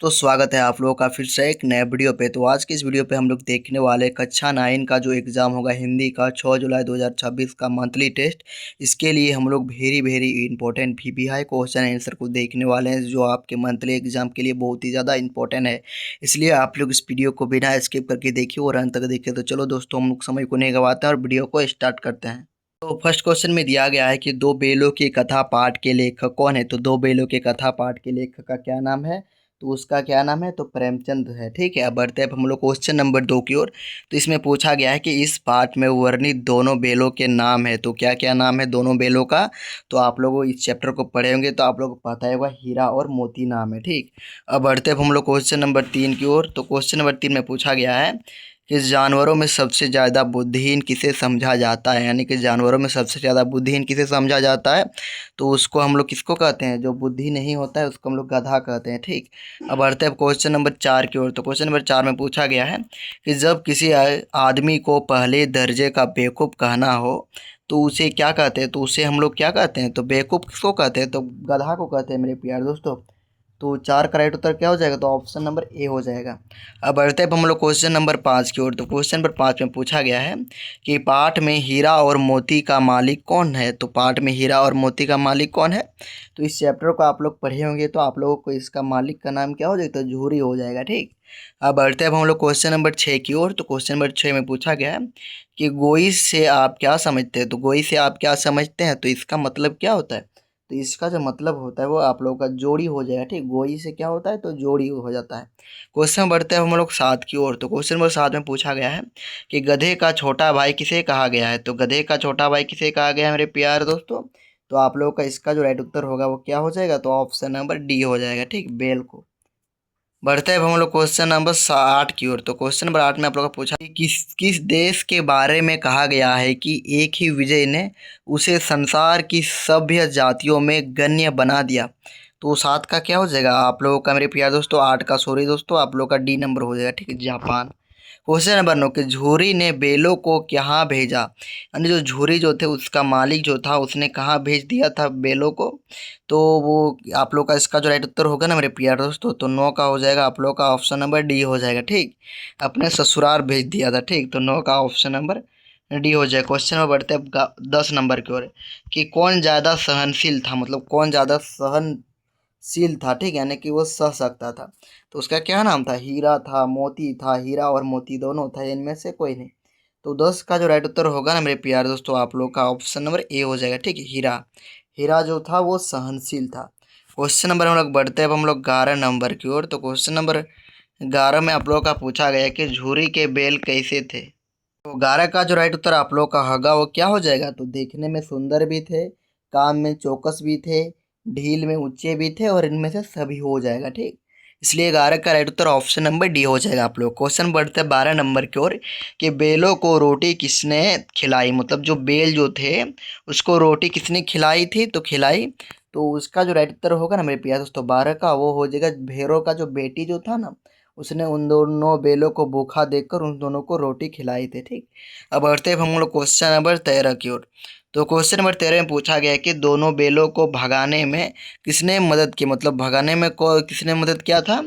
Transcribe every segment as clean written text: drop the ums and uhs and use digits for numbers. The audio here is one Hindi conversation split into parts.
तो स्वागत है आप लोगों का फिर से एक नए वीडियो पे। तो आज की इस वीडियो पे हम लोग देखने वाले कक्षा 9 का जो एग्ज़ाम होगा हिंदी का 6 जुलाई 2026 का मंथली टेस्ट। इसके लिए हम लोग very very important VVI question answer को देखने वाले हैं, जो आपके मंथली एग्जाम के लिए बहुत ही ज़्यादा इंपॉर्टेंट है। इसलिए आप लोग इस वीडियो को बिना स्किप करके देखिए और अंत तक देखिए। तो चलो दोस्तों, हम लोग समय को नहीं गवाते हैं और वीडियो को स्टार्ट करते हैं। तो फर्स्ट क्वेश्चन में दिया गया है कि दो बेलों की कथा पाठ के लेखक कौन है। तो दो बेलों के कथा पाठ के लेखक का क्या नाम है? तो उसका क्या नाम है? तो प्रेमचंद है। ठीक है, अब बढ़ते हैं हम लोग क्वेश्चन नंबर 2 की ओर। तो इसमें पूछा गया है कि इस पाठ में वर्णित दोनों बेलों के नाम है। तो क्या क्या नाम है दोनों बेलों का? तो आप लोग इस चैप्टर को पढ़े होंगे तो आप लोग को पता होगा, हीरा और मोती नाम है। ठीक, अब बढ़ते हैं हम लोग क्वेश्चन नंबर 3 की ओर। तो क्वेश्चन नंबर 3 में पूछा गया है कि जानवरों में सबसे ज़्यादा बुद्धिहीन किसे समझा जाता है। यानी कि जानवरों में सबसे ज़्यादा बुद्धिहीन किसे समझा जाता है? तो उसको हम लोग किसको कहते हैं? जो बुद्धि नहीं होता है उसको हम लोग गधा कहते हैं। ठीक, अब बढ़ते हैं क्वेश्चन नंबर 4 की ओर। तो क्वेश्चन नंबर 4 में पूछा गया है कि जब किसी आदमी को पहले दर्जे का बेवकूफ़ कहना हो तो उसे क्या कहते हैं? तो उसे हम लोग क्या कहते हैं? तो बेवकूफ़ किसको कहते हैं? तो गधा को कहते हैं मेरे प्यारे दोस्तों। तो 4 का राइट उत्तर क्या हो जाएगा? तो ऑप्शन नंबर ए हो जाएगा। अब बढ़ते हैं हम लोग क्वेश्चन नंबर 5 की ओर। तो क्वेश्चन नंबर 5 में पूछा गया है कि पाठ में हीरा और मोती का मालिक कौन है। तो पाठ में हीरा और मोती का मालिक कौन है? तो इस चैप्टर को आप लोग पढ़े होंगे तो आप लोगों को इसका मालिक का नाम क्या हो जाएगा? तो झूरी हो जाएगा। ठीक, अब बढ़ते हैं हम लोग क्वेश्चन नंबर 6 की ओर। तो क्वेश्चन नंबर 6 में पूछा गया है कि गोई से आप क्या समझते हैं। तो गोई से आप क्या समझते हैं? तो इसका मतलब क्या होता है? तो इसका जो मतलब होता है वो आप लोगों का जोड़ी हो जाएगा। ठीक, गोई से क्या होता है? तो जोड़ी हो जाता है। क्वेश्चन बढ़ते हैं हम लोग 7 की ओर। तो क्वेश्चन नंबर 7 में पूछा गया है कि गधे का छोटा भाई किसे कहा गया है। तो गधे का छोटा भाई किसे कहा गया है मेरे प्यारे दोस्तों? तो आप लोगों का इसका जो राइट उत्तर होगा वो क्या हो जाएगा? तो ऑप्शन नंबर डी हो जाएगा। ठीक, बेल को। बढ़ते हैं अब हम लोग क्वेश्चन नंबर 8 की ओर। तो क्वेश्चन नंबर 8 में आप लोगों का पूछा कि किस किस देश के बारे में कहा गया है कि एक ही विजय ने उसे संसार की सभ्य जातियों में गण्य बना दिया। तो 7 का क्या हो जाएगा आप लोगों का मेरे प्यारे दोस्तों? 8 का, सॉरी दोस्तों, आप लोग का डी नंबर हो जाएगा। ठीक है, जापान। क्वेश्चन नंबर 9 कि झूरी ने बेलों को कहाँ भेजा। यानी जो झूरी जो थे उसका मालिक जो था उसने कहाँ भेज दिया था बेलों को? तो वो आप लोग का इसका जो राइट उत्तर होगा ना मेरे प्यारे दोस्तों, तो 9 का हो जाएगा आप लोग का ऑप्शन नंबर डी हो जाएगा। ठीक, अपने ससुराल भेज दिया था। ठीक, तो 9 का ऑप्शन नंबर डी हो जाएगा। क्वेश्चन में बढ़ते हैं 10 नंबर की ओर कि कौन ज़्यादा सहनशील था। मतलब कौन ज़्यादा सहनशील था। ठीक, यानी कि वो सह सकता था। तो उसका क्या नाम था? हीरा था, मोती था। हीरा और मोती दोनों था, इनमें से कोई नहीं। तो 10 का जो राइट उत्तर होगा ना मेरे प्यारे दोस्तों, आप लोग का ऑप्शन नंबर ए हो जाएगा। ठीक है, हीरा। हीरा जो था वो सहनशील था। क्वेश्चन नंबर हम लोग बढ़ते हैं अब हम लोग 11 नंबर की ओर। तो क्वेश्चन नंबर 11 में आप लोगों का पूछा गया है कि झूरी के बेल कैसे थे। तो 11 का जो राइट उत्तर आप लोग का होगा वो क्या हो जाएगा? तो देखने में सुंदर भी थे, काम में चौकस भी थे, ढील में ऊंचे भी थे और इनमें से सभी हो जाएगा। ठीक, इसलिए 11 का राइट उत्तर ऑप्शन नंबर डी हो जाएगा आप लोग। क्वेश्चन बढ़ते हैं 12 नंबर की ओर कि बेलों को रोटी किसने खिलाई। मतलब जो बेल जो थे उसको रोटी किसने खिलाई थी? तो खिलाई। तो उसका जो राइट उत्तर होगा ना मेरे प्यारे दोस्तों 12 का, वो हो जाएगा भेड़ों का जो बेटी जो था ना, उसने उन दोनों बेलों को भूखा देखकर उन दोनों को रोटी खिलाई थी। ठीक, अब बढ़ते हैं हम लोग क्वेश्चन नंबर 13 की ओर। तो क्वेश्चन नंबर 13 में पूछा गया है कि दोनों बेलों को भगाने में किसने मदद की। मतलब भगाने में को किसने मदद किया था?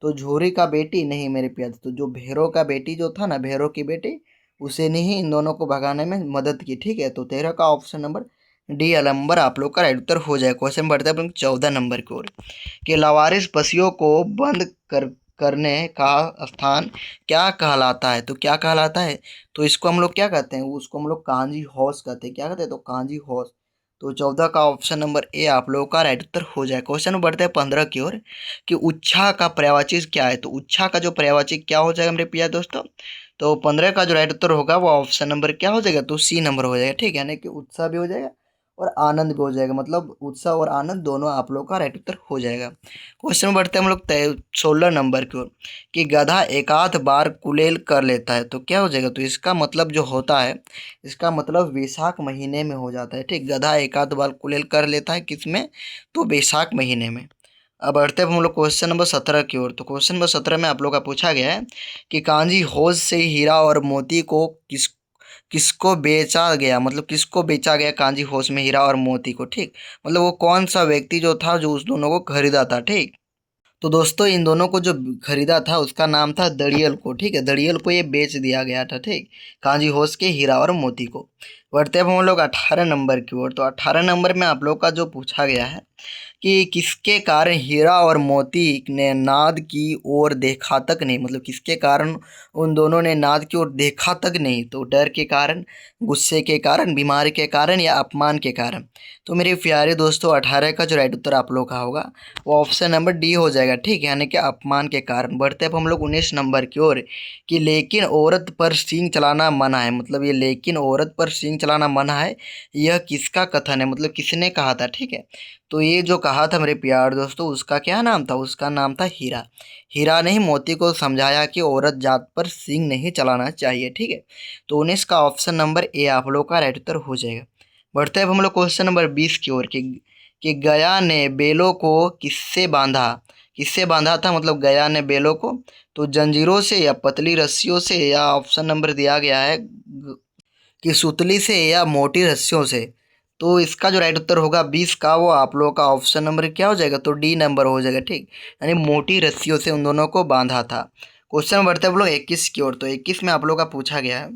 तो झोरी का बेटी नहीं मेरे प्यारे, तो जो भेड़ों का बेटी जो था ना, भेड़ों की बेटी, उसे ने ही इन दोनों को भगाने में मदद की। ठीक है, तो 13 का ऑप्शन नंबर डी नंबर आप लोग का राइट उत्तर हो जाए। क्वेश्चन बढ़ते हैं 14 नंबर की ओर कि लावारिस पशुओं को बंद करने का स्थान क्या कहलाता है। तो क्या कहलाता है? तो इसको हम लोग क्या कहते हैं? उसको हम लोग कांजी हौस कहते हैं। क्या कहते हैं? तो कांजी हौस। तो 14 का ऑप्शन नंबर ए आप लोगों का राइट उत्तर हो जाए। क्वेश्चन बढ़ते हैं 15 की ओर कि उच्छा का पर्यायवाची क्या है। तो उच्छा का जो पर्यायवाची क्या हो जाएगा मेरे प्रिय दोस्तों? तो 15 का जो राइट उत्तर होगा वो ऑप्शन नंबर क्या हो जाएगा? तो सी नंबर हो जाएगा। ठीक है, यानी कि उत्साह भी हो जाएगा और आनंद भी हो जाएगा। मतलब उत्साह और आनंद दोनों आप लोग का राइट उत्तर हो जाएगा। क्वेश्चन बढ़ते हैं हम लोग 16 नंबर की ओर कि गधा एकाध बार कुलेल कर लेता है। तो क्या हो जाएगा? तो इसका मतलब जो होता है, इसका मतलब वैशाख महीने में हो जाता है। ठीक, गधा एकाध बार कुलेल कर लेता है किस में? तो वैशाख महीने में। अब बढ़ते हैं हम लोग क्वेश्चन नंबर 17 की ओर। तो क्वेश्चन नंबर 17 में आप लोग का पूछा गया है कि कांजी हौज से हीरा और मोती को किसको बेचा गया। मतलब किसको बेचा गया कांजी हौज में हीरा और मोती को। ठीक, मतलब वो कौन सा व्यक्ति जो था जो उस दोनों को खरीदा था। ठीक, तो दोस्तों इन दोनों को जो खरीदा था उसका नाम था दड़ियल को, ठीक है। दड़ियल को ये बेच दिया गया था, ठीक, कांजी होस के हीरा और मोती को। बढ़ते अब हम लोग 18 नंबर की ओर। तो 18 नंबर में आप लोग का जो पूछा गया है कि किसके कारण हीरा और मोती ने नाद की ओर देखा तक नहीं, मतलब किसके कारण उन दोनों ने नाद की ओर देखा तक नहीं। तो डर के कारण, गुस्से के कारण, बीमारी के कारण या अपमान के कारण। तो मेरे प्यारे दोस्तों 18 का जो राइट उत्तर आप लोग का होगा वो ऑप्शन नंबर डी हो जाएगा, ठीक है, यानी कि अपमान के कारण। बढ़ते अब हम लोग 19 नंबर की ओर कि लेकिन औरत पर सींग चलाना मना है। मतलब ये लेकिन औरत पर सींग चलाना मना है, यह किसका कथन है, मतलब किसने कहा था, ठीक है। तो ये जो कहा था मेरे प्यार दोस्तों उसका क्या नाम था, उसका नाम था हीरा। हीरा ने ही मोती को समझाया कि औरत जात पर सींग नहीं चलाना चाहिए, ठीक है। तो 19 का ऑप्शन नंबर ए आप लोग का राइट उत्तर हो जाएगा। बढ़ते अब हम लोग क्वेश्चन नंबर 20 की ओर कि गया ने बेलों को किससे बांधा। किससे बांधा था, मतलब गया ने बेलों को तो जंजीरों से या पतली रस्सियों से, या ऑप्शन नंबर दिया गया है कि सुतली से या मोटी रस्सियों से। तो इसका जो राइट उत्तर होगा 20 का वो आप लोगों का ऑप्शन नंबर क्या हो जाएगा, तो डी नंबर हो जाएगा, ठीक, यानी मोटी रस्सियों से उन दोनों को बांधा था। क्वेश्चन बढ़ते हैं हम लोग 21 की ओर। तो 21 में आप लोगों का पूछा गया है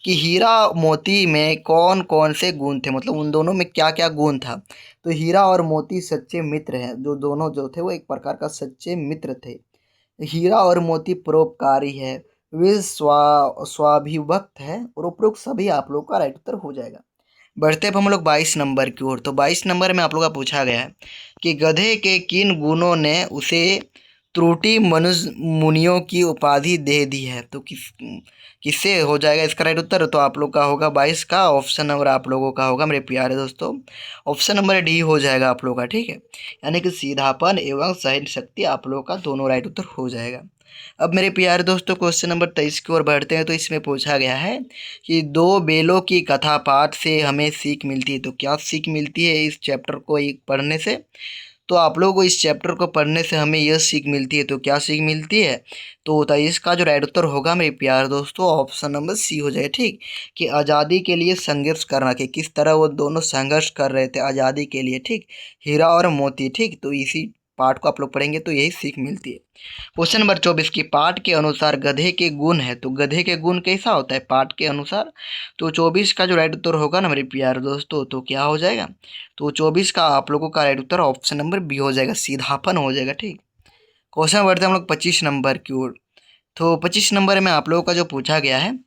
कि हीरा मोती में कौन कौन से गुण थे, मतलब उन दोनों में क्या क्या गुण था। तो हीरा और मोती सच्चे मित्र हैं, जो दोनों जो थे वो एक प्रकार का सच्चे मित्र थे। हीरा और मोती परोपकारी है, वे स्वाभिभक्त है, और उपरोक्त सभी आप लोग का राइट उत्तर हो जाएगा। बढ़ते अब हम लोग 22 नंबर की ओर। तो 22 नंबर में आप लोग का पूछा गया है कि गधे के किन गुणों ने उसे त्रुटि मनुष्य मुनियों की उपाधि दे दी है। तो किससे हो जाएगा इसका राइट उत्तर, तो आप लोग का होगा 22 का ऑप्शन नंबर आप लोगों का होगा मेरे प्यारे दोस्तों ऑप्शन नंबर डी हो जाएगा आप लोग का, ठीक है, यानी कि सीधापन एवं सहन शक्ति आप लोग का दोनों राइट उत्तर हो जाएगा। अब मेरे प्यारे दोस्तों क्वेश्चन नंबर 23 की ओर बढ़ते हैं। तो इसमें पूछा गया है कि दो बेलों की कथा पाठ से हमें सीख मिलती है। तो क्या सीख मिलती है इस चैप्टर को पढ़ने से, तो आप लोगों को इस चैप्टर को पढ़ने से हमें यह सीख मिलती है। तो क्या सीख मिलती है, तो 23 का जो राइट उत्तर होगा मेरे प्यारे दोस्तों ऑप्शन नंबर सी हो जाए, ठीक, कि आज़ादी के लिए संघर्ष करना, कि किस तरह वो दोनों संघर्ष कर रहे थे आज़ादी के लिए, ठीक, हीरा और मोती, ठीक। तो इसी पाठ को आप लोग पढ़ेंगे तो यही सीख मिलती है। क्वेश्चन नंबर 24 की पाठ के अनुसार गधे के गुण है। तो गधे के गुण कैसा होता है पाठ के अनुसार, तो 24 का जो राइट उत्तर होगा ना मेरे प्यारे दोस्तों तो क्या हो जाएगा, तो 24 का आप लोगों का राइट उत्तर ऑप्शन नंबर बी हो जाएगा, सीधापन हो जाएगा, ठीक। क्वेश्चन बढ़ते हैं हम लोग 25 नंबर की ओर। तो 25 नंबर में आप लोगों का जो पूछा गया है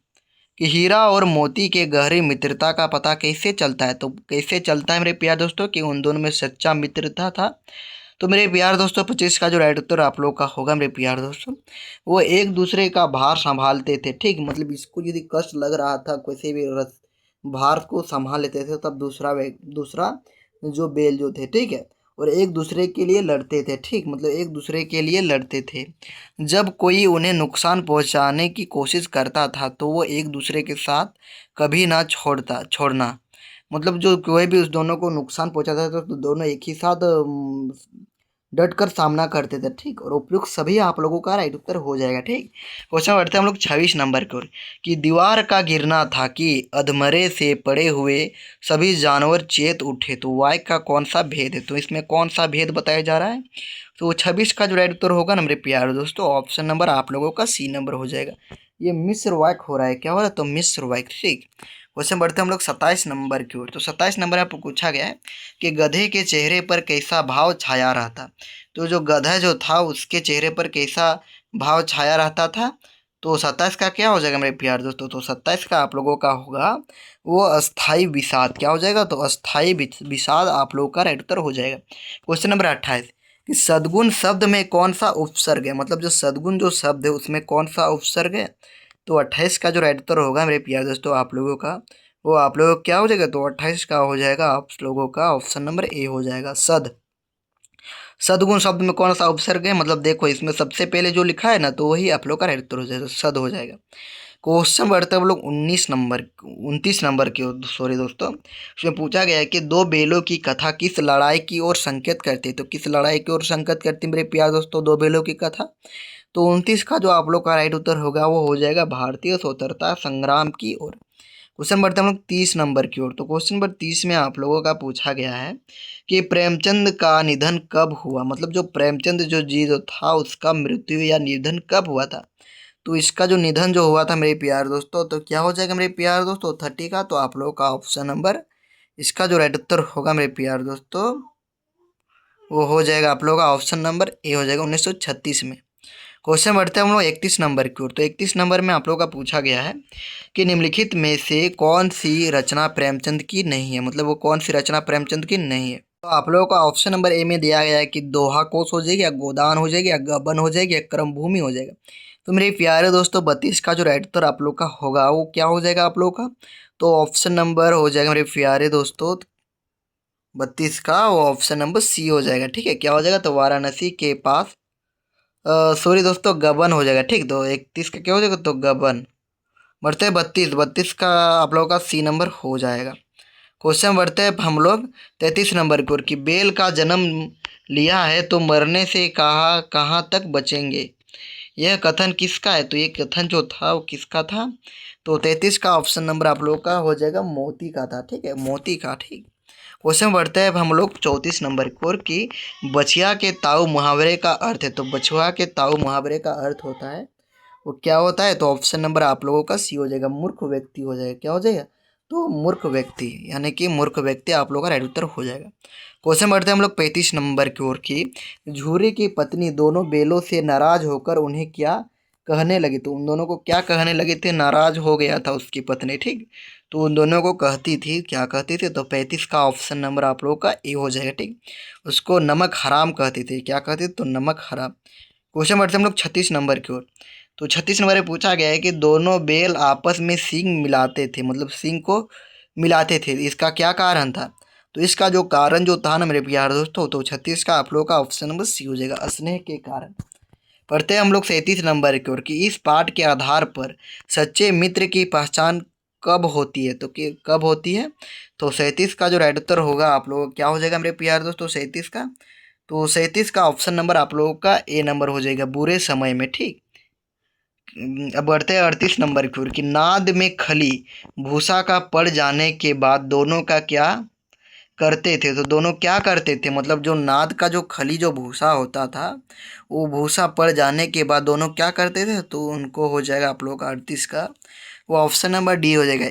कि हीरा और मोती के गहरी मित्रता का पता कैसे चलता है। तो कैसे चलता है मेरे प्यारे दोस्तों कि उन दोनों में सच्चा मित्रता था। तो मेरे प्यार दोस्तों 25 का जो राइट उत्तर आप लोग का होगा मेरे प्यार दोस्तों वो एक दूसरे का भार संभालते थे, ठीक, मतलब इसको यदि कष्ट लग रहा था किसी भी भार को संभाल लेते थे तब दूसरा जो बेल जो थे, ठीक है, और एक दूसरे के लिए लड़ते थे, ठीक, मतलब एक दूसरे के लिए लड़ते थे। जब कोई उन्हें नुकसान पहुंचाने की कोशिश करता था तो वो एक दूसरे के साथ कभी ना छोड़ना, मतलब जो कोई भी उस दोनों को नुकसान पहुंचाता था तो दोनों एक ही साथ डट कर सामना करते थे, ठीक, और उपयुक्त सभी आप लोगों का राइट उत्तर हो जाएगा, ठीक। क्वेश्चन बढ़ते हैं हम लोग 26 नंबर की ओर कि दीवार का गिरना था कि अधमरे से पड़े हुए सभी जानवर चेत उठे। तो वाय का कौन सा भेद है, तो इसमें कौन सा भेद बताया जा रहा है, तो 26 का जो राइट उत्तर होगा ना मेरे प्यारे दोस्तों ऑप्शन नंबर आप लोगों का सी नंबर हो जाएगा। ये मिस्र वाक हो रहा है, क्या हो रहा है, तो मिस्र वाक, ठीक। क्वेश्चन बढ़ते हैं हम लोग 27 नंबर की ओर। तो 27 नंबर आपको पूछा गया है कि गधे के चेहरे पर कैसा भाव छाया रहता। तो जो गधा जो था उसके चेहरे पर कैसा भाव छाया रहता था, तो 27 का क्या हो जाएगा मेरे प्यार दोस्तों, तो 27 का आप लोगों का होगा वो अस्थाई विषाद, क्या हो जाएगा, तो अस्थाई विषाद आप लोगों का राइट उत्तर हो जाएगा। क्वेश्चन नंबर 28 कि सद्गुण शब्द में कौन सा उपसर्ग है, मतलब जो सद्गुण जो शब्द है उसमें कौन सा उपसर्ग है। तो 28 का जो राइट उत्तर होगा मेरे प्यारे दोस्तों आप लोगों का वो आप लोगों का क्या हो जाएगा, तो 28 का हो जाएगा आप लोगों का ऑप्शन नंबर ए हो जाएगा, सदगुण शब्द में कौन सा उपसर्ग है, मतलब देखो इसमें सबसे पहले जो लिखा है ना तो वही आप लोग का राइट उत्तर हो जाएगा, सद हो जाएगा। क्वेश्चन बढ़ते हैं हम लोग 29 नंबर की, सॉरी दोस्तों, उसमें पूछा गया है कि दो बेलों की कथा किस लड़ाई की ओर संकेत करती है। तो किस लड़ाई की ओर संकेत करती है मेरे प्यार दोस्तों दो बेलों की कथा, तो 29 का जो आप लोग का राइट उत्तर होगा वो हो जाएगा भारतीय स्वतंत्रता संग्राम की ओर। क्वेश्चन बढ़ते हैं हम लोग 30 नंबर की ओर। तो क्वेश्चन नंबर 30 में आप लोगों का पूछा गया है कि प्रेमचंद का निधन कब हुआ, मतलब जो प्रेमचंद जो था उसका मृत्यु या निधन कब हुआ था। तो इसका जो निधन जो हुआ था मेरे प्यारे दोस्तों, तो क्या हो जाएगा मेरे प्यारे दोस्तों 30 का। तो आप लोगों का ऑप्शन नंबर, इसका जो राइट उत्तर होगा मेरे प्यारे दोस्तों वो हो जाएगा आप लोगों का ऑप्शन नंबर ए हो जाएगा 1936 में। क्वेश्चन बढ़ते हैं हम लोग 31 नंबर की ओर। तो 31 नंबर में आप लोगों का पूछा गया है कि निम्नलिखित में से कौन सी रचना प्रेमचंद की नहीं है, मतलब वो कौन सी रचना प्रेमचंद की नहीं है। तो आप लोगों का ऑप्शन नंबर ए में दिया गया है कि दोहा कोश हो जाएगी, या गोदान हो जाएगी, या गबन हो जाएगी, या क्रमभूमि हो जाएगा। तो मेरे प्यारे दोस्तों 32 का जो राइट उत्तर आप लोग का होगा वो क्या हो जाएगा आप लोग का। तो ऑप्शन नंबर हो जाएगा मेरे प्यारे दोस्तों 32 का, वो ऑप्शन नंबर सी हो जाएगा। ठीक है, क्या हो जाएगा तो वाराणसी के पास, सॉरी दोस्तों गबन हो जाएगा। ठीक, तो 31 का क्या हो जाएगा तो गबन। बढ़ते हैं 32 का आप लोगों का सी नंबर हो जाएगा। क्वेश्चन बढ़ते हैं हम लोग 33 नंबर की ओर कि बेल का जन्म लिया है तो मरने से कहाँ कहाँ तक बचेंगे, यह कथन किसका है। तो ये कथन जो था वो किसका था। तो 33 का ऑप्शन नंबर आप लोगों का हो जाएगा मोती का था। ठीक है, मोती का। ठीक, क्वेश्चन बढ़ते हैं अब हम लोग 34 नंबर की ओर कि बछिया के ताऊ मुहावरे का अर्थ है। तो बछुआ के ताऊ मुहावरे का अर्थ होता है वो क्या होता है। तो ऑप्शन नंबर आप लोगों का सी हो जाएगा, मूर्ख व्यक्ति हो जाएगा। क्या हो जाएगा तो मूर्ख व्यक्ति, यानी कि मूर्ख व्यक्ति आप लोगों का राइट उत्तर हो जाएगा। क्वेश्चन बढ़ते हैं हम लोग 35 नंबर की ओर की झूरी की पत्नी दोनों बेलों से नाराज होकर उन्हें क्या कहने लगी। तो उन दोनों को क्या कहने लगे थे, नाराज हो गया था उसकी पत्नी। ठीक, तो उन दोनों को कहती थी, क्या कहती थी। तो 35 का ऑप्शन नंबर आप लोगों का ए हो जाएगा। ठीक, उसको नमक हराम कहती थी। क्या कहती थी तो नमक हराम। क्वेश्चन बढ़ते हैं हम लोग 36 नंबर की ओर। तो 36 नंबर में पूछा गया है कि दोनों बेल आपस में सींग मिलाते थे, मतलब सींग को मिलाते थे, इसका क्या कारण था। तो इसका जो कारण जो था ना मेरे प्यारे दोस्तों, तो 36 का आप लोगों का ऑप्शन नंबर सी हो जाएगा, स्नेह के कारण। पढ़ते हैं हम लोग 37 नंबर की ओर कि इस पाठ के आधार पर सच्चे मित्र की पहचान कब होती है। तो कि कब होती है। तो 37 का जो राइट उत्तर होगा आप लोगों का क्या हो जाएगा मेरे प्यारे दोस्तों 37 का। तो 37 का ऑप्शन नंबर आप लोगों का ए नंबर हो जाएगा, बुरे समय में। ठीक, अब बढ़ते हैं 38 नंबर की ओर कि नाद में खली भूसा का पड़ जाने के बाद दोनों का क्या करते थे। तो दोनों क्या करते थे, मतलब जो नाद का जो खली जो भूसा होता था वो भूसा पड़ जाने के बाद दोनों क्या करते थे। तो उनको हो जाएगा आप लोगों का 38 का, वो ऑप्शन नंबर डी हो जाएगा,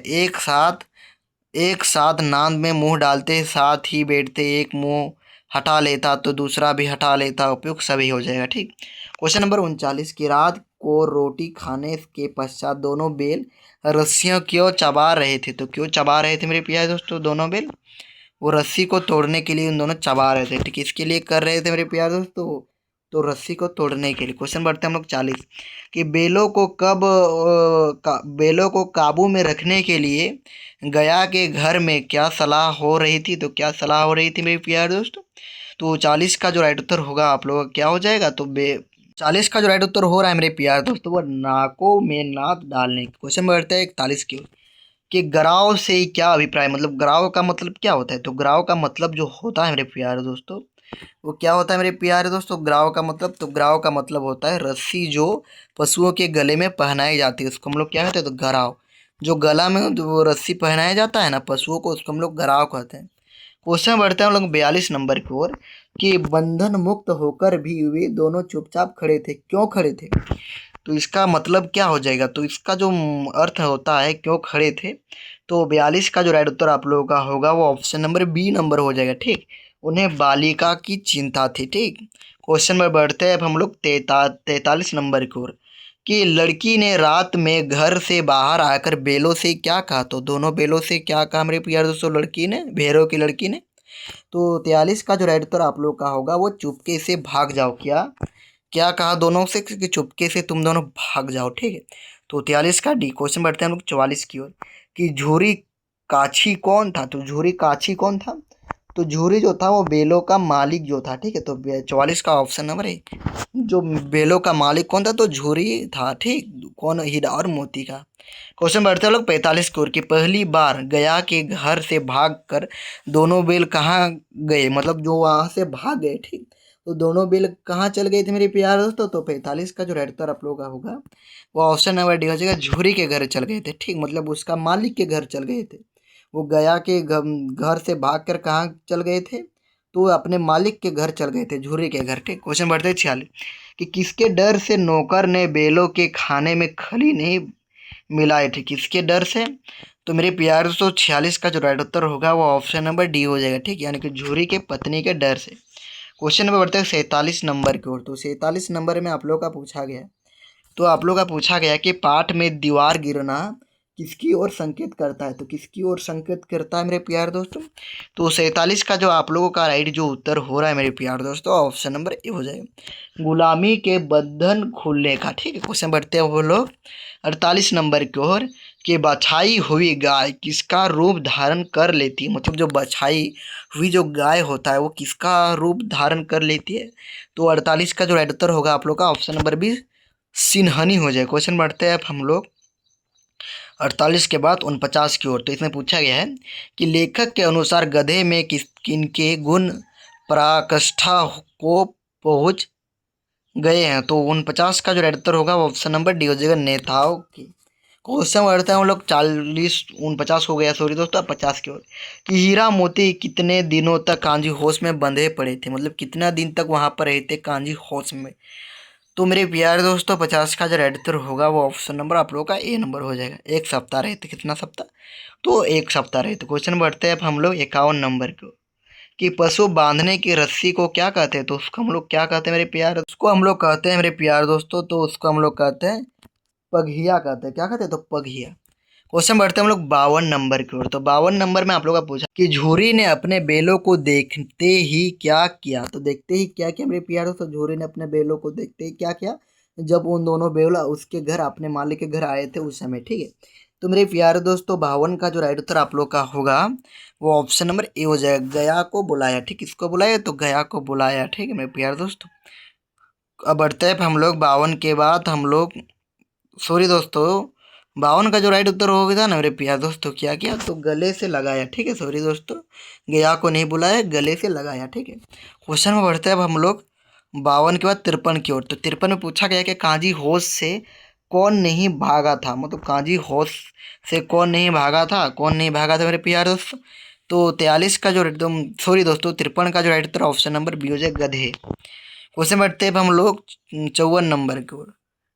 एक साथ नाद में मुंह डालते साथ ही बैठते, एक मुंह हटा लेता तो दूसरा भी हटा लेता, उपयुक्त सभी हो जाएगा। ठीक, क्वेश्चन नंबर 39 की रात को रोटी खाने के पश्चात दोनों बेल रस्सियों क्यों चबा रहे थे। तो क्यों चबा रहे थे मेरे प्यारे दोस्तों दोनों बेल, वो रस्सी को तोड़ने के लिए उन दोनों चबा रहे थे। ठीक, इसके लिए कर रहे थे मेरे प्यारे दोस्तों, तो रस्सी को तोड़ने के लिए। क्वेश्चन बढ़ते हैं हम लोग 40 कि बेलों को काबू में रखने के लिए गया के घर में क्या सलाह हो रही थी। तो क्या सलाह हो रही थी मेरे प्यारे दोस्तों। तो 40 का जो राइट उत्तर होगा आप लोगों का क्या हो जाएगा। तो 40 का जो राइट उत्तर हो रहा है मेरे प्यारे दोस्तों वो नाकों में नाक डालने। क्वेश्चन बढ़ते हैं 41 की ओर कि गराव से क्या अभिप्राय, मतलब गराव का मतलब क्या होता है। तो गराव का मतलब जो होता है मेरे प्यारे दोस्तों वो क्या होता है मेरे प्यारे दोस्तों ग्राव का मतलब। तो ग्राव का मतलब होता है रस्सी जो पशुओं के गले में पहनाई जाती है उसको हम लोग क्या कहते हैं तो गराव। जो गला में जो वो रस्सी पहनाया जाता है ना पशुओं को उसको हम लोग गराव कहते हैं। क्वेश्चन बढ़ते हैं हम लोग 42 नंबर की ओर कि बंधन मुक्त होकर भी वे दोनों चुपचाप खड़े थे, क्यों खड़े थे। तो इसका मतलब क्या हो जाएगा। तो इसका जो अर्थ होता है क्यों खड़े थे। तो 42 का जो राइट उत्तर आप लोगों का होगा वो ऑप्शन नंबर बी नंबर हो जाएगा। ठीक, उन्हें बालिका की चिंता थी। ठीक, क्वेश्चन में बढ़ते हैं अब हम लोग 43 नंबर की ओर कि लड़की ने रात में घर से बाहर आकर बेलों से क्या कहा। तो दोनों बेलों से क्या कहा मेरे प्यारे दोस्तों लड़की ने, भैरव की लड़की ने। तो 43 का जो राइट उत्तर आप लोग का होगा वो चुपके से भाग जाओ। क्या क्या कहा दोनों से कि चुपके से तुम दोनों भाग जाओ। ठीक है, तो 43 का डी। क्वेश्चन बढ़ते हैं हम लोग 44 की ओर कि झूरी काछी कौन था। तो झूरी काछी कौन था। तो झूरी जो था वो बेलों का मालिक जो था। ठीक है, तो 44 का ऑप्शन नंबर है, जो बेलों का मालिक कौन था तो झूरी था। ठीक, कौन, हीरा और मोती का। क्वेश्चन बढ़ते हैं लोग 45 की ओर की पहली बार गया के घर से भाग कर दोनों बेल कहाँ गए, मतलब जो वहाँ से भाग गए। ठीक, तो दोनों बिल कहाँ चल गए थे मेरे प्यार दोस्तों? तो 45 का जो राइट उत्तर आप लोगों का होगा वो ऑप्शन नंबर डी हो जाएगा, झूरी के घर चल गए थे। ठीक, मतलब उसका मालिक के घर चल गए थे। वो गया के घर से भाग कर कहाँ चल गए थे? तो अपने मालिक के घर चल गए थे, झूरी के घर। ठीक, क्वेश्चन बढ़ते हैं 46 कि किसके डर से नौकर ने बेलों के खाने में खली नहीं मिलाए थे? किसके डर से? तो मेरे प्यार दोस्तों 46 का जो राइट उत्तर होगा वो ऑप्शन नंबर डी हो जाएगा। ठीक, यानी कि झूरी के पत्नी के डर से। क्वेश्चन नंबर बढ़ते हैं 47 नंबर की ओर। तो 47 नंबर में आप लोग का पूछा गया, तो आप लोग का पूछा गया कि पाठ में दीवार गिरना किसकी ओर संकेत करता है? तो किसकी ओर संकेत करता है मेरे प्यार दोस्तों? तो 47 का जो आप लोगों का राइट जो उत्तर हो रहा है मेरे प्यार दोस्तों, ऑप्शन नंबर ए हो जाएगा, गुलामी के बंधन खुलने का। ठीक है, क्वेश्चन बढ़ते हैं वो लोग 48 नंबर की ओर कि बछाई हुई गाय किसका रूप धारण कर लेती है? मतलब जो बछाई हुई जो गाय होता है वो किसका रूप धारण कर लेती है? तो 48 का जो राइट उत्तर होगा आप लोग का ऑप्शन नंबर बी, सिंहनी हो जाए। क्वेश्चन बढ़ते हैं अब हम लोग 48 के बाद 49 की ओर। तो इसमें पूछा गया है कि लेखक के अनुसार गधे में किनके गुण पराकाष्ठा को पहुंच गए हैं? तो 49 का जो राइट उत्तर होगा वो ऑप्शन नंबर डी हो जाएगा, नेताओं की। क्वेश्चन बढ़ते हैं हम लोग 40 49 हो गया, सॉरी दोस्तों, 50 की ओर कि हीरा मोती कितने दिनों तक कांजी होश में बंधे पड़े थे? मतलब कितना दिन तक वहां पर रहे थे कांजी होश में? तो मेरे प्यारे दोस्तों 50 का जो राइट उत्तर होगा वो ऑप्शन नंबर आप लोगों का ए नंबर हो जाएगा। एक सप्ताह रहे थे, कितना सप्ताह? तो एक सप्ताह रहे थे। क्वेश्चन बढ़ते हैं अब हम लोग 51 नंबर को कि पशु बांधने की रस्सी को क्या कहते हैं? तो उसको हम लोग क्या कहते हैं मेरे प्यार? उसको हम लोग कहते हैं मेरे प्यार दोस्तों, तो उसको हम लोग कहते हैं पगहिया कहते हैं। क्या कहते हैं? तो पगहिया। क्वेश्चन बढ़ते हैं हम लोग 52 नंबर की ओर। तो 52 नंबर में आप लोग का पूछा कि झूरी ने अपने बेलों को देखते ही क्या किया? तो देखते ही क्या किया मेरे प्यार दोस्तों? झूरी ने अपने बेलों को देखते ही क्या किया? जब उन दोनों बेला उसके घर अपने मालिक के घर आए थे उस समय। ठीक है, तो मेरे प्यारे दोस्तों 52 का जो राइट उत्तर आप लोग का होगा वो ऑप्शन नंबर ए हो जाएगा, गया को बुलाया। ठीक, किसको बुलाया? तो गया को बुलाया। ठीक है मेरे प्यारे दोस्तों, अब बढ़ते हैं हम लोग 52 के बाद हम लोग, सॉरी दोस्तों, 52 का जो राइट उत्तर हो गया था ना मेरे प्यार दोस्तों, क्या किया? तो गले से लगाया। ठीक है, सॉरी दोस्तों, गया को नहीं बुलाया, गले से लगाया। ठीक है, क्वेश्चन में बढ़ते हैं अब हम लोग 52 के बाद 53 की ओर। तो 53 में पूछा गया कि काजी होश से कौन नहीं भागा था? मतलब काजी होश से कौन नहीं भागा था? कौन नहीं भागा था मेरे प्यार दोस्तों? तो 43 का जो एकदम, सॉरी दोस्तों, 53 का जो राइट उत्तर ऑप्शन नंबर बी हो जाए, गधे। क्वेश्चन बढ़ते हैं अब हम लोग 54 नंबर की ओर।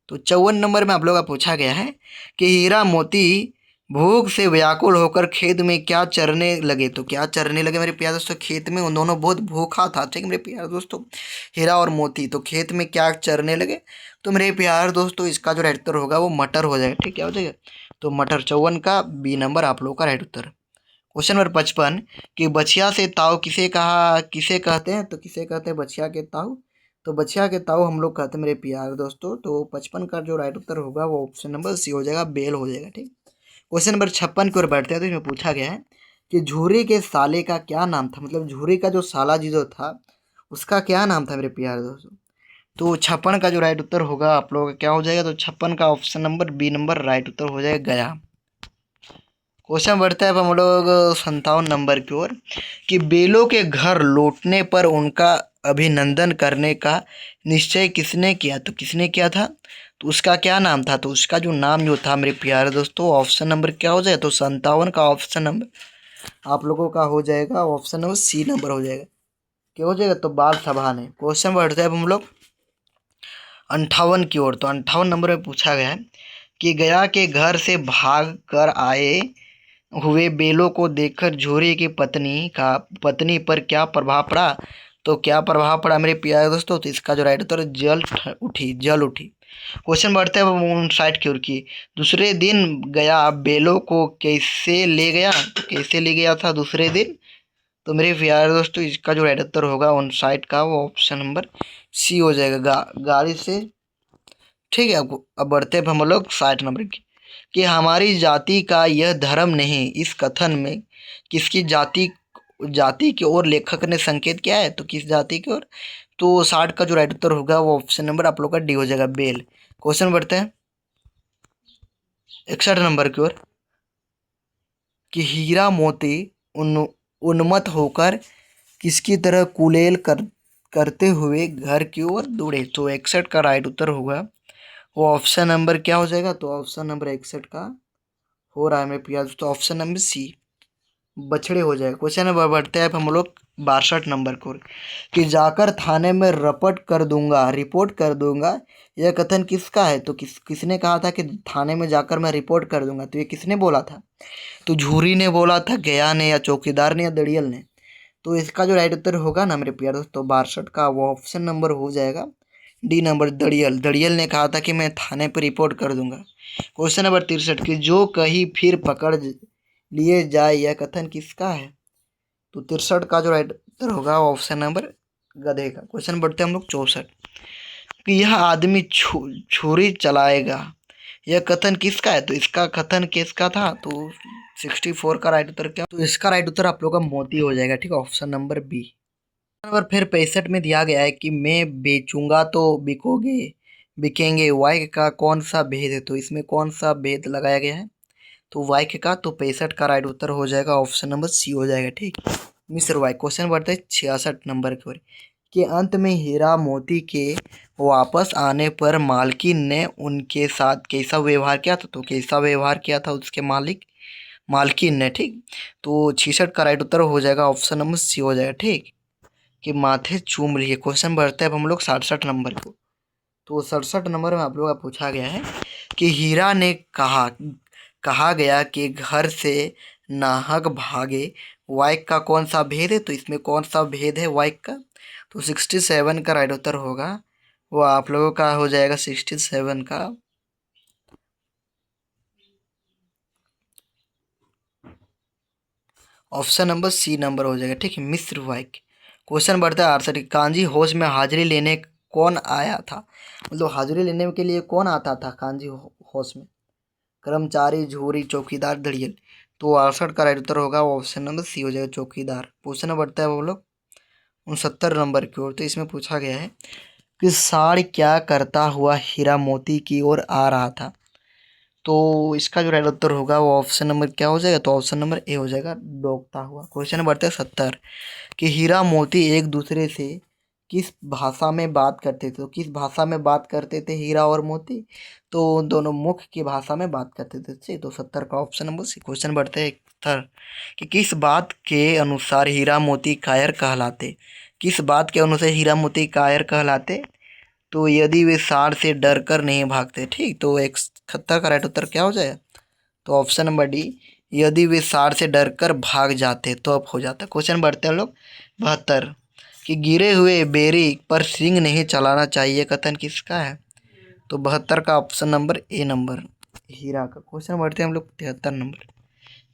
तो 54 नंबर में आप लोग का पूछा गया है कि हीरा मोती भूख से व्याकुल होकर खेत में क्या चरने लगे? तो क्या चरने लगे मेरे प्यारे दोस्तों? खेत में उन दोनों बहुत भूखा था। ठीक है मेरे प्यारे दोस्तों, हीरा और मोती, तो खेत में क्या चरने लगे? तो मेरे प्यारे दोस्तों इसका जो राइट उत्तर होगा वो मटर हो जाएगा। ठीक, क्या हो जाएगा? तो मटर। 54 का बी नंबर आप लोग का राइट उत्तर। क्वेश्चन नंबर 55 कि बछिया से ताऊ किसे कहते हैं? तो किसे कहते हैं बछिया के ताऊ? तो बछिया के ताऊ हम लोग कहते हैं मेरे प्यारे दोस्तों। तो 55 का जो राइट उत्तर होगा वो ऑप्शन नंबर सी हो जाएगा, बेल हो जाएगा। ठीक, क्वेश्चन नंबर 56 की ओर बैठते हैं। तो इसमें पूछा गया है कि झूरी के साले का क्या नाम था? मतलब झूरी का जो साला जी जो था उसका क्या नाम था मेरे प्यारे दोस्तों? तो 56 का जो राइट उत्तर होगा आप लोगों का क्या हो जाएगा? तो 56 का option number B number right उत्तर हो जाएगा, गया। क्वेश्चन बढ़ता है अब हम लोग 57 नंबर की ओर कि बेलों के घर लौटने पर उनका अभिनंदन करने का निश्चय किसने किया? तो किसने किया था? तो उसका क्या नाम था? तो उसका जो नाम जो था मेरे प्यारे दोस्तों, ऑप्शन नंबर क्या हो जाएगा? तो 57 का ऑप्शन नंबर आप लोगों का हो जाएगा ऑप्शन नंबर सी नंबर हो जाएगा। क्या हो जाएगा? तो बाल सभा ने। क्वेश्चन बढ़ते हैं अब हम लोग 58 की ओर। तो 58 नंबर में पूछा गया है कि गया के घर से भाग कर आए हुए बेलों को देखकर झूरी की पत्नी पर क्या प्रभाव पड़ा? तो क्या प्रभाव पड़ा मेरे प्यारे दोस्तों? तो इसका जो राइट उत्तर है, जल उठी। क्वेश्चन बढ़ते हैं 59 की ओर की दूसरे दिन गया बेलों को कैसे ले गया? तो कैसे ले गया था दूसरे दिन? तो मेरे प्यारे दोस्तों इसका जो राइट उत्तर होगा 59 का वो ऑप्शन नंबर सी हो जाएगा, गाड़ी से। ठीक है, आपको अब बढ़ते हैं हम लोग 60 नंबर की कि हमारी जाति का यह धर्म नहीं, इस कथन में किसकी जाति जाति की ओर लेखक ने संकेत किया है? तो किस जाति की ओर? तो 60 का जो राइट उत्तर होगा वो ऑप्शन नंबर आप लोग का डी हो जाएगा, बेल। क्वेश्चन बढ़ते हैं 61 नंबर की ओर कि हीरा मोती उन्मत्त होकर किसकी तरह करते हुए घर की ओर दौड़े। तो 61 का राइट उत्तर होगा वो ऑप्शन नंबर क्या हो जाएगा, तो ऑप्शन नंबर 61 का हो रहा है मेरे प्यार दोस्तों ऑप्शन नंबर सी, बछड़े हो जाएगा। क्वेश्चन नंबर बढ़ते हैं अब हम लोग 62 नंबर को, कि जाकर थाने में रपट कर दूंगा, रिपोर्ट कर दूंगा, यह कथन किसका है। तो किसने कहा था कि थाने में जाकर मैं रिपोर्ट कर दूंगा, तो ये किसने बोला था, तो झूरी ने बोला था, गया ने, या चौकीदार ने, या दड़ियल ने। तो इसका जो राइट उत्तर होगा ना मेरे प्यार दोस्तों 62 का, वो ऑप्शन नंबर हो जाएगा डी नंबर, दड़ियल। दड़ियल ने कहा था कि मैं थाने पर रिपोर्ट कर दूंगा। क्वेश्चन नंबर 63, की जो कहीं फिर पकड़ लिए जाए, यह कथन किसका है। तो 63 का जो राइट उत्तर होगा ऑप्शन नंबर गधे का। क्वेश्चन बढ़ते हैं हम लोग 64, कि यह आदमी छुरी चलाएगा, यह कथन किसका है। तो इसका कथन किसका था, तो 64 का राइट उत्तर क्या, तो इसका राइट उत्तर आप लोग का मोती हो जाएगा, ठीक है, ऑप्शन नंबर बी। नंबर फिर 65 में दिया गया है कि मैं बेचूंगा तो बिकोगे, बिकेंगे, वाक्य का कौन सा भेद है। तो इसमें कौन सा भेद लगाया गया है, तो वाक्य का, तो 65 का राइट उत्तर हो जाएगा ऑप्शन नंबर सी हो जाएगा, ठीक। मिस्र वाई। क्वेश्चन बढ़ते हैं 66 नंबर की ओर, के अंत में हीरा मोती के वापस आने पर मालकिन ने उनके साथ कैसा व्यवहार किया था। तो कैसा व्यवहार किया था उसके मालकिन ने, ठीक। तो 66 का राइट उत्तर हो जाएगा ऑप्शन नंबर सी हो जाएगा, ठीक, कि माथे चूम लिए। क्वेश्चन बढ़ते हैं अब हम लोग 67 नंबर को। तो 67 नंबर में आप लोग का पूछा गया है कि हीरा ने कहा गया कि घर से नाहक भागे, वाइक का कौन सा भेद है। तो इसमें कौन सा भेद है वाइक का, तो 67 का राइट उत्तर होगा वो आप लोगों का हो जाएगा 67 का ऑप्शन नंबर सी नंबर हो जाएगा, ठीक है, मिस्र वाइक। क्वेश्चन बढ़ता है 68, कांजी होश में हाजिरी लेने कौन आया था। मतलब हाजिरी लेने के लिए कौन आता था कांजी होश में, कर्मचारी, झूरी, चौकीदार, दड़ियल। तो 68 का राइट उत्तर होगा ऑप्शन नंबर सी हो जाएगा, चौकीदार। क्वेश्चन बढ़ता है वो लोग 69 नंबर की ओर। तो इसमें पूछा गया है कि साड़ क्या करता हुआ हीरा मोती की ओर आ रहा था। तो इसका जो राइट उत्तर होगा वो ऑप्शन नंबर क्या हो जाएगा, तो ऑप्शन नंबर ए हो जाएगा, डोकता हुआ। क्वेश्चन बढ़ता है 70, कि हीरा मोती एक दूसरे से किस भाषा में बात करते थे। तो किस भाषा में बात करते थे हीरा और मोती, तो दोनों मुख की भाषा में बात करते थे, ठीक। तो 70 का ऑप्शन नंबर सी। क्वेश्चन बढ़ते हैं 71, कि किस बात के अनुसार हीरा मोती कायर कहलाते। किस बात के अनुसार हीरा मोती कायर कहलाते, तो यदि वे सार से डर कर नहीं भागते, ठीक। तो 71 का राइट उत्तर क्या हो जाएगा, तो ऑप्शन नंबर डी, यदि वे सार से डर कर भाग जाते तो अब हो जाता। क्वेश्चन बढ़ते हैं लोग 72, कि गिरे हुए बेरी पर सींग नहीं चलाना चाहिए, कथन किसका है। तो 72 का ऑप्शन नंबर ए नंबर, हीरा का। क्वेश्चन बढ़ते हैं हम लोग 73 नंबर,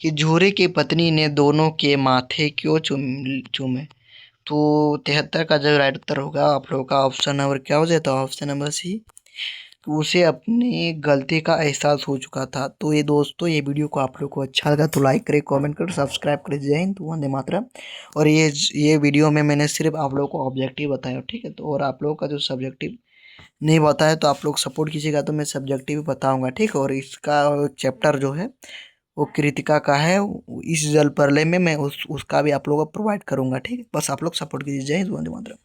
कि झूरे की पत्नी ने दोनों के माथे क्यों चूमे। तो 73 का जो राइट उत्तर होगा आप लोगों का ऑप्शन नंबर क्या हो जाता है, ऑप्शन नंबर सी, उसे अपनी गलती का एहसास हो चुका था। तो ये दोस्तों ये वीडियो को आप लोग को अच्छा लगा तो लाइक करें, कमेंट करें, सब्सक्राइब करें। जय हिंद, वंदे मातरम। और ये वीडियो में मैंने सिर्फ आप लोगों को ऑब्जेक्टिव बताया, ठीक है। तो और आप लोगों का जो सब्जेक्टिव नहीं बताया तो आप लोग सपोर्ट कीजिएगा, तो मैं सब्जेक्टिव बताऊँगा, ठीक। और इसका चैप्टर जो है वो कृतिका का है, इस जल प्रलय में मैं उसका भी आप लोगों को प्रोवाइड करूँगा, ठीक है। बस आप लोग सपोर्ट कीजिए। जय हिंद, वंदे मातरम।